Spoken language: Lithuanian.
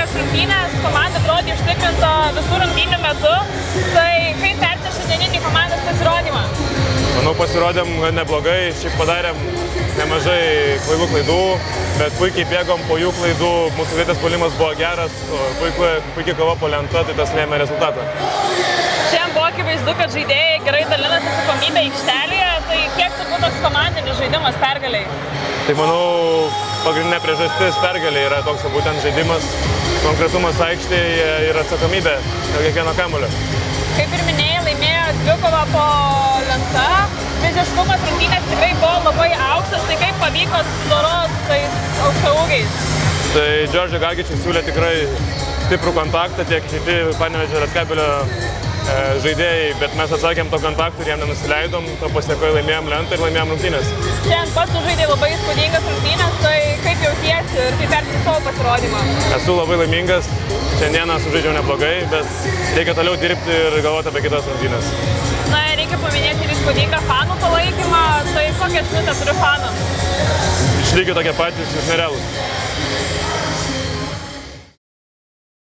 įspūdingos rungtynės, komanda atrodė užtikrinta visų rungtynių metu. Tai kaip vertinate šiandieninį komandos pasirodymą? Manau, pasirodėm neblogai, šiaip padarėm nemažai klaidų, bet puikiai bėgom po jų klaidų, mūsų greitas puolimas buvo geras, puikiai kova po lenta, tai tas lėmė rezultatą. Šiandien buvo akivaizdu, kad žaidėjai gerai dalinasi atsakomybę aikštelėje, tai kiek turbūt toks komandinis žaidimas pergaliai? Tai manau, pagrindinė priežastis pergaliai yra toks būtent žaidimas, konkretumas aikštėje ir atsakomybė dėl kiekvieno kamuolio. Kaip ir minėjai, laimėjo dvikovą po lenta, fiziškumas rungtynės tikrai buvo labai aukštas, tai kaip pavyko susidoroti tais aukštaūgiais? Tai Džordžio Gagičius siūlė tikrai stiprų kontaktą, tiek kiti Panevėžio Lietkabelio žaidėjai, bet mes atsakėm to kontaktų ir jam nenusileidom, to pasiekoje laimėjom lentą ir laimėjom rungtynės. Šiandien pats sužaidė labai įspūdingas rungtynės, tai kaip jautiesi ir kaip vertini savo pasirodymą? Esu labai laimingas, šiandieną sužaidžiau neblogai, bet reikia toliau dirbti ir galvoti apie kitas rungtynės. Na, reikia paminėti ir įspūdingą fanų palaikymą, tai kokią žinutę turiu fanams? Išlygiai tokie patys, jūs nerealūs.